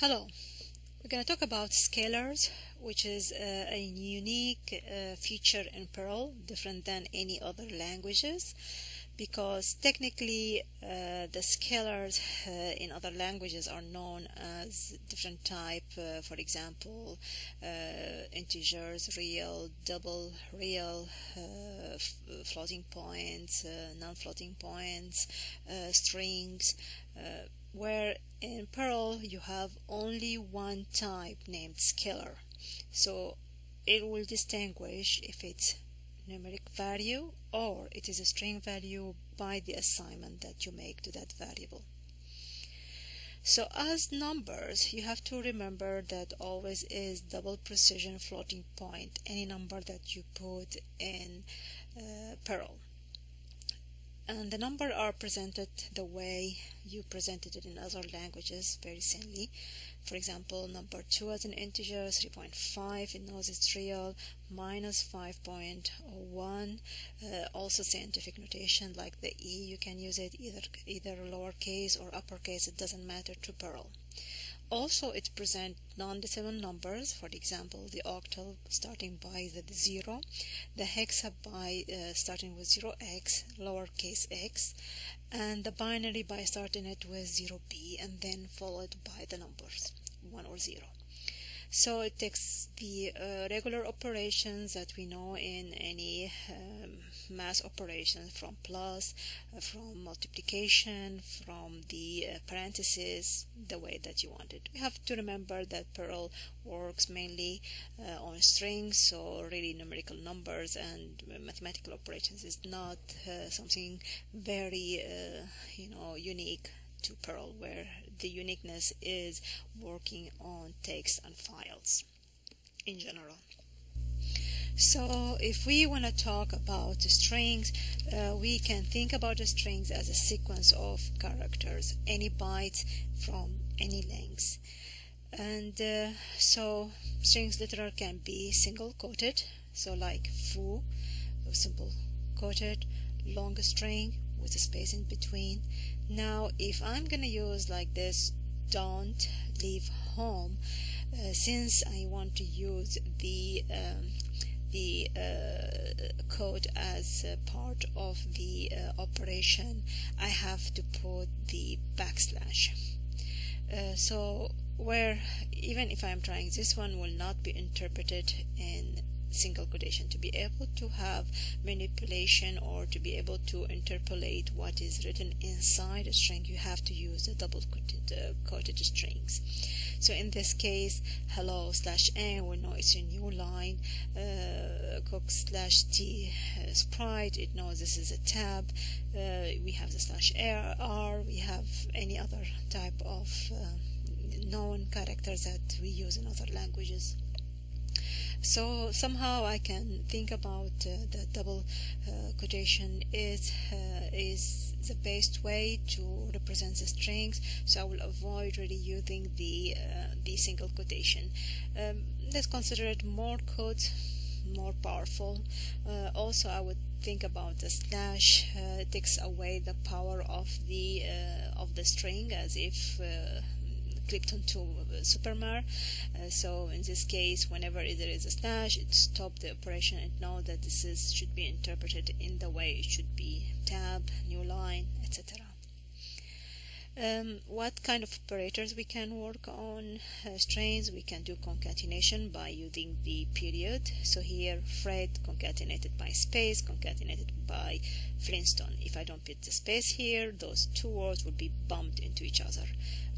Hello, we're going to talk about scalars, which is a unique feature in Perl, different than any other languages, because technically the scalars in other languages are known as different type, for example, integers, real, double, real, floating points, non-floating points, strings, where in Perl you have only one type named scalar, so it will distinguish if it's numeric value or it is a string value by the assignment that you make to that variable. So as numbers, you have to remember that always is double precision floating point any number that you put in Perl. And the numbers are presented the way you presented it in other languages, very simply. For example, number 2 as an integer, 3.5, it knows it's real, minus 5.01, also scientific notation like the E, you can use it either lowercase or uppercase, it doesn't matter to Perl. Also, it presents non-decimal numbers, for example, the octal starting by the 0, the hexa by starting with 0x, lowercase x, and the binary by starting it with 0b and then followed by the numbers 1 or 0. So it takes the regular operations that we know in any math operations, from plus, from multiplication, from the parentheses, the way that you want it. We have to remember that Perl works mainly on strings, so really numerical numbers and mathematical operations is not something very unique to Perl, where the uniqueness is working on text and files in general. So if we want to talk about the strings, we can think about the strings as a sequence of characters, any byte from any length. And so strings literal can be single quoted, so like foo, simple quoted, long string with a space in between. Now if I'm gonna use like this, don't leave home, since I want to use the code as part of the operation, I have to put the backslash. So where even if I'm trying, this one will not be interpreted in single quotation. To be able to have manipulation or to be able to interpolate what is written inside a string, you have to use the double quoted strings. So in this case, hello slash n, we know it's a new line. Cook slash t sprite, it knows this is a tab. We have the slash r, we have any other type of known characters that we use in other languages. So somehow I can think about the double quotation is the best way to represent the strings, so I will avoid really using the single quotation. Let's consider it more code, more powerful. Also I would think about the slash. It takes away the power of the string, as if clipped onto supermar. So in this case, whenever there is a slash, it stops the operation and know that this should be interpreted in the way it should be: tab, new line, etc. What kind of operators we can work on strings? We can do concatenation by using the period. So here, Fred concatenated by space, concatenated by Flintstone. If I don't put the space here, those two words will be bumped into each other.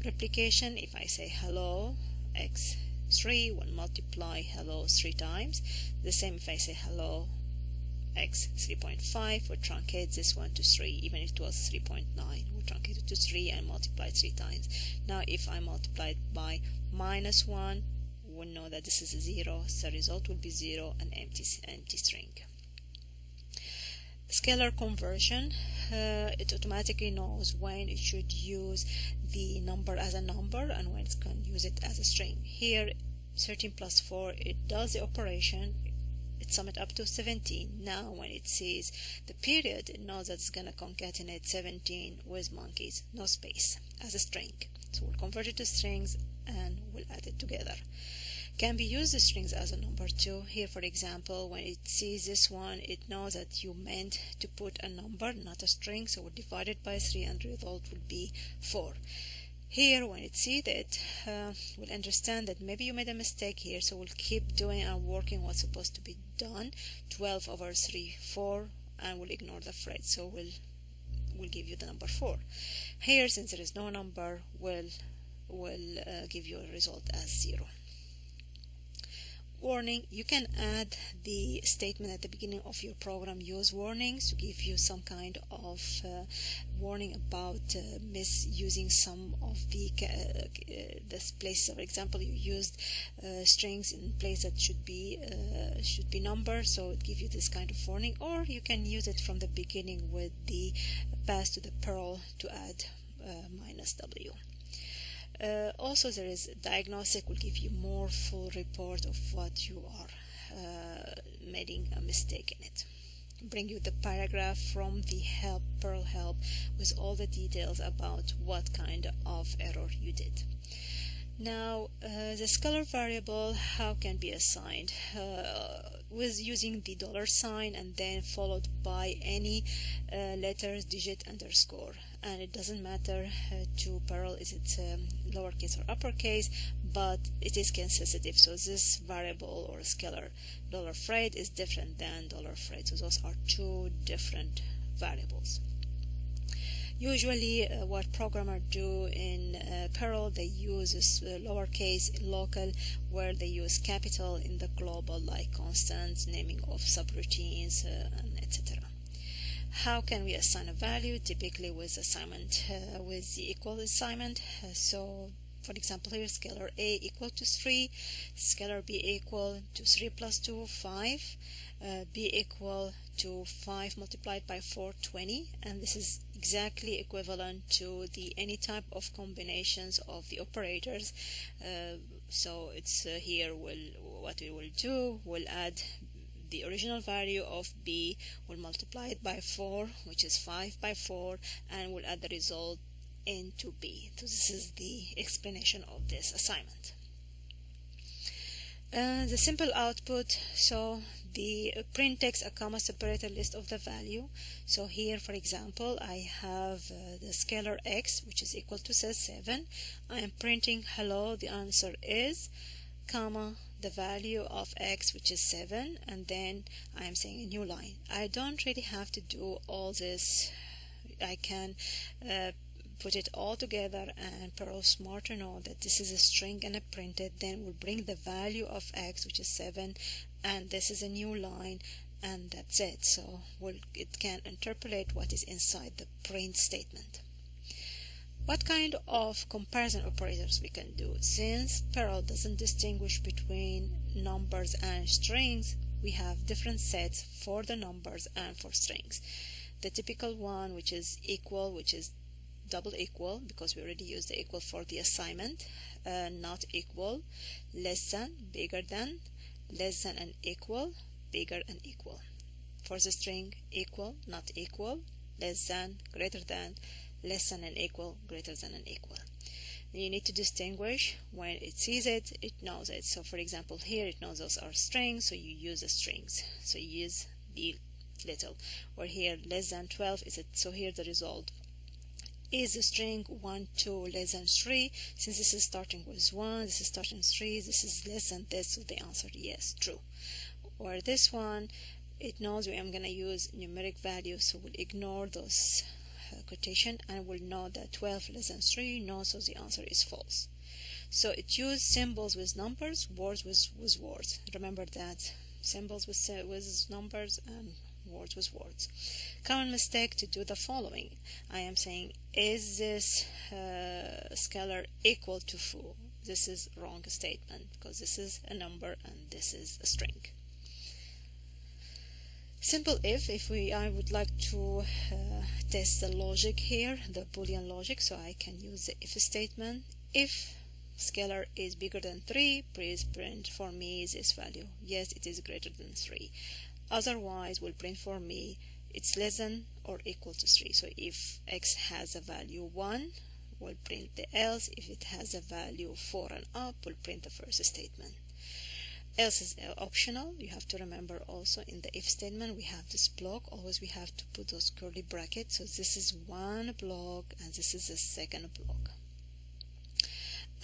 Replication, if I say hello x3 will multiply hello 3 times. The same if I say hello x 3.5 will truncate this one to 3, even if it was 3.9, will truncate it to 3 and multiply 3 times. Now if I multiply it by minus 1, we'll know that this is a 0, so the result will be 0, an empty string. Scalar conversion, it automatically knows when it should use the number as a number and when it can use it as a string. Here 13 plus 4, it does the operation, it sums it up to 17. Now when it sees the period, it knows that it's going to concatenate 17 with monkeys, no space, as a string. So we'll convert it to strings and we'll add it together. Can be used the strings as a number too. Here for example, when it sees this one, it knows that you meant to put a number, not a string, so we'll divide it by 3 and the result will be 4. Here when it sees it, we'll understand that maybe you made a mistake here, so we'll keep doing and working what's supposed to be done. 12 over 3, 4, and we'll ignore the phrase, so we'll give you the number 4. Here, since there is no number, we'll give you a result as 0. Warning: you can add the statement at the beginning of your program. Use warnings to give you some kind of warning about misusing some of the places. For example, you used strings in place that should be numbers, so it gives you this kind of warning. Or you can use it from the beginning with the pass to the Perl to add minus W. Also, there is diagnostic, will give you more full report of what you are making a mistake in it. Bring you the paragraph from the help, Perl help, with all the details about what kind of error you did. Now, the scalar variable, how can be assigned? With using the $sign and then followed by any letters, digit, underscore. And it doesn't matter to Perl is it lowercase or uppercase, but it is case sensitive. So this variable or scalar $freight is different than $freight. So those are two different variables. Usually what programmers do in Perl, they use this lowercase local, where they use capital in the global, like constants, naming of subroutines, and etc. How can we assign a value? Typically with assignment, with the equal assignment. So for example, here scalar A equal to 3, scalar B equal to 3 plus 2, 5, B equal to 5 multiplied by 4, 20, and this is exactly equivalent to the any type of combinations of the operators. So it's here what we will do, we'll add the original value of B, we'll multiply it by 4, which is 5 by 4, and we'll add the result into B. So this is the explanation of this assignment. The simple output, so the print text a comma separator list of the value. So here for example I have the scalar x, which is equal to says 7. I am printing hello, the answer is, comma, the value of x, which is 7, and then I am saying a new line. I don't really have to do all this. I can put it all together, and Perl smart to know that this is a string and a printed, then we'll bring the value of x, which is 7, and this is a new line, and that's it. So it can interpolate what is inside the print statement. What kind of comparison operators we can do? Since Perl doesn't distinguish between numbers and strings, we have different sets for the numbers and for strings. The typical one, which is equal, which is double equal, because we already used the equal for the assignment, not equal, less than, bigger than, less than and equal, bigger and equal. For the string, equal, not equal, less than, greater than, less than and equal, greater than and equal. Then you need to distinguish. When it sees it, it knows it. So for example here it knows those are strings, so you use the strings, so you use the little. Or here less than 12 is it, so here the result is the string 1, 2, less than 3. Since this is starting with 1, this is starting with 3, this is less than this, so the answer yes, true. Or this one, it knows I'm going to use numeric values, so we'll ignore those quotation and we'll know that 12 less than 3, no, so the answer is false. So it used symbols with numbers, words with words. Remember that, symbols with numbers and words with words. Common mistake to do the following. I am saying, is this scalar equal to foo? This is wrong statement, because this is a number and this is a string. Simple if I would like to test the logic here, the Boolean logic, so I can use the if statement. If scalar is bigger than 3, please print for me this value. Yes, it is greater than 3. Otherwise, will print for me it's less than or equal to 3. So if x has a value 1, we'll print the else. If it has a value 4 and up, we'll print the first statement. Else is optional. You have to remember also in the if statement we have this block. Always we have to put those curly brackets. So this is one block and this is the second block.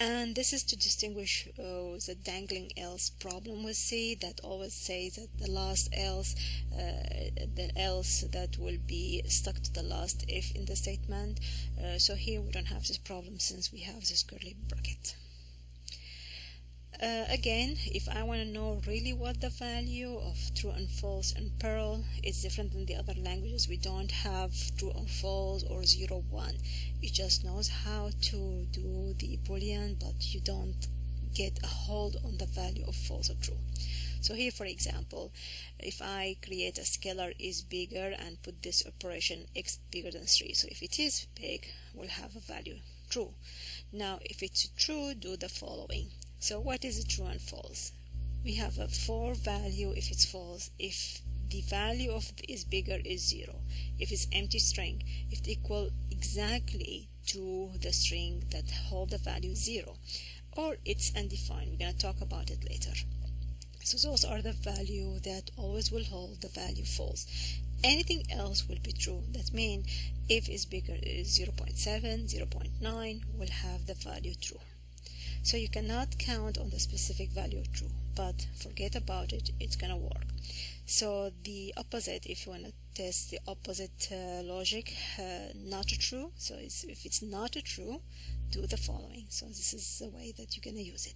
And this is to distinguish the dangling else problem we see, that always says that the last else, the else that will be stuck to the last if in the statement. So here we don't have this problem since we have this curly bracket. Again, if I want to know really what the value of true and false in Perl, it's different than the other languages. We don't have true or false or 0, 1. It just knows how to do the boolean, but you don't get a hold on the value of false or true. So here, for example, if I create a scalar is bigger and put this operation x bigger than 3. So if it is big, we'll have a value true. Now, if it's true, do the following. So what is true and false? We have a for value if it's false, if the value of is bigger is 0. If it's empty string, if it equal exactly to the string that hold the value 0. Or it's undefined. We're going to talk about it later. So those are the value that always will hold the value false. Anything else will be true. That means if is bigger is 0.7, 0.9 will have the value true. So you cannot count on the specific value of true, but forget about it, it's gonna work. So the opposite, if you want to test the opposite logic, not true. So if it's not true, do the following. So this is the way that you're gonna use it.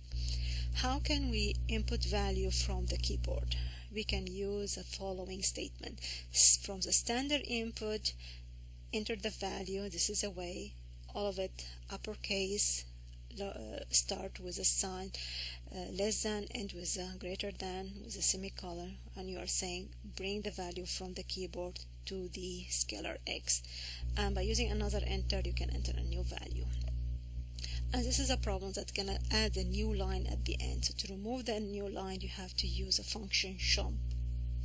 How can we input value from the keyboard? We can use the following statement. From the standard input, enter the value. This is a way, all of it uppercase, start with a sign less than, end with a greater than, with a semicolon, and you are saying bring the value from the keyboard to the scalar x, and by using another enter you can enter a new value. And this is a problem that's gonna add a new line at the end. So to remove the new line you have to use a function shump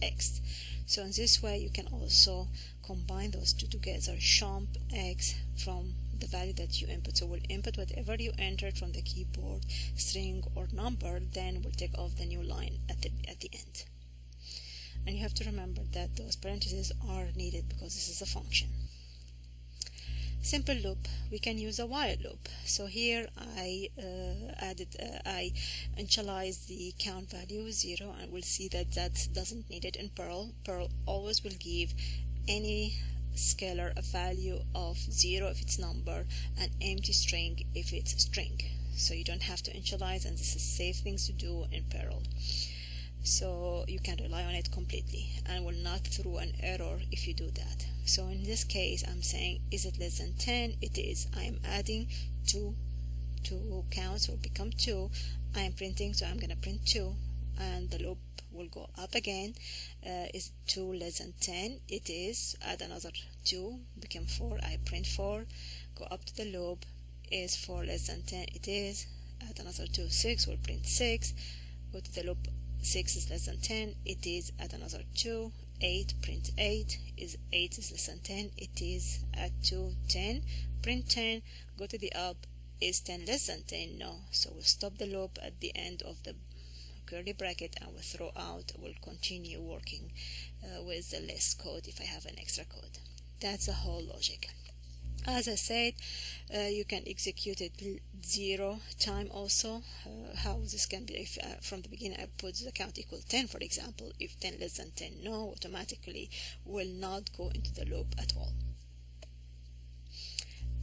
x. So in this way you can also combine those two together, shump x from the value that you input. So we'll input whatever you entered from the keyboard, string or number, then we'll take off the new line at the end. And you have to remember that those parentheses are needed because this is a function. Simple loop, we can use a while loop. So here I initialize the count value 0, and we'll see that that doesn't need it in Perl. Perl always will give any scalar a value of 0 if it's number and empty string if it's string. So you don't have to initialize, and this is safe things to do in Perl. So you can rely on it completely and will not throw an error if you do that. So in this case I'm saying is it less than 10? It is. I am adding 2 counts will become 2. I am printing, so I'm going to print 2, and the loop will go up again. Is 2 less than 10? It is. Add another 2, become 4. I print 4. Go up to the loop. Is 4 less than 10? It is. Add another 2, 6. We'll print 6. Go to the loop. 6 is less than 10. It is. Add another 2. 8. Print 8. Is 8 is less than 10? It is. Add 2. 10. Print 10. Go to the up. Is 10 less than 10? No. So we'll stop the loop at the end of the curly bracket and we'll throw out. We'll continue working with the less code if I have an extra code. That's the whole logic. As I said, you can execute it 0 time also. How this can be, if from the beginning I put the count equal 10, for example, if 10 less than 10, no, automatically will not go into the loop at all.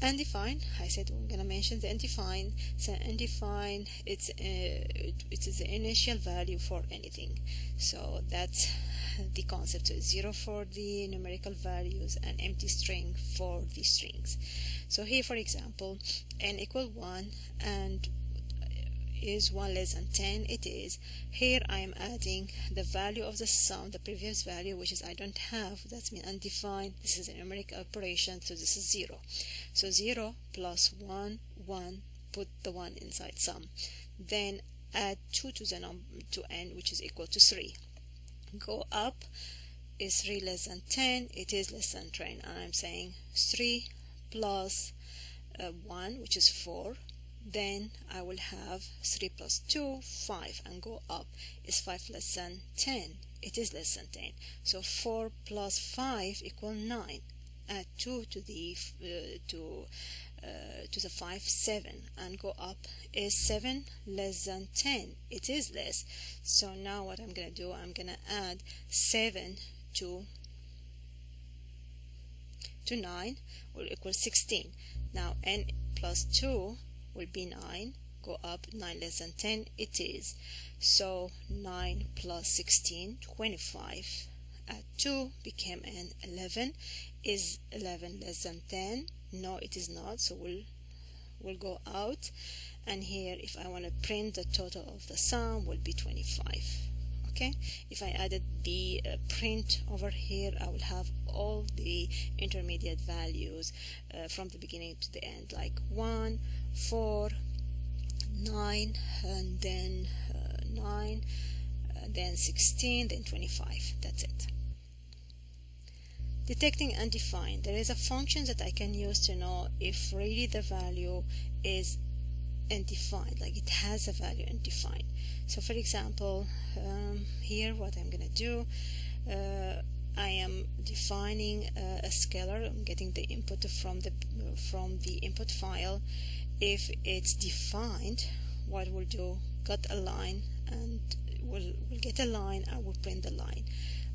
Undefined, I said we're going to mention the undefined. So undefined, it is the initial value for anything. So that's the concept. So 0 for the numerical values and empty string for the strings. So here, for example, n equal 1 and is 1 less than 10? It is. Here I am adding the value of the sum, the previous value, which is I don't have. That's mean undefined. This is a numeric operation, so this is 0. So 0 plus 1, 1, put the 1 inside sum. Then add 2 to the number to n, which is equal to 3. Go up. Is 3 less than 10? It is less than 10. And I'm saying 3 plus 1, which is 4. Then I will have 3 plus 2, 5, and go up. Is 5 less than 10? It is less than 10. So 4 plus 5 equal 9. Add 2 to the 5, 7, and go up. Is 7 less than 10? It is less. So now what I'm going to do, I'm going to add 7 to 9 will equal 16. Now n plus 2 will be 9. Go up. 9 less than 10? It is. So 9 plus 16, 25. Add 2 became an 11. Is 11 less than 10? No, it is not. So we'll go out. And here, if I want to print the total of the sum, will be 25. Okay, if I added the print over here, I will have all the intermediate values from the beginning to the end, like 1, 4, 9, and then 9, then 16, then 25. That's it. Detecting undefined. There is a function that I can use to know if really the value is undefined, like it has a value undefined. So for example, here what I'm gonna do, I am defining a scalar. I'm getting the input from the input file. If it's defined, what we'll do, got a line, and we'll get a line and we'll print the line.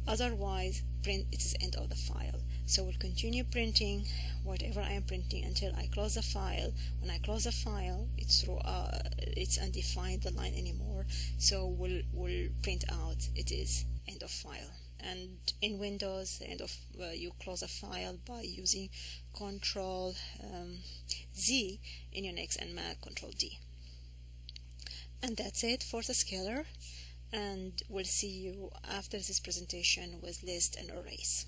Otherwise, print it is end of the file. So we'll continue printing whatever I am printing until I close the file. When I close the file, it's undefined the line anymore. So we'll print out it is end of file. And in Windows, you close a file by using Control Z. In Unix and Mac, Control D. And that's it for the scalar. And we'll see you after this presentation with list and arrays.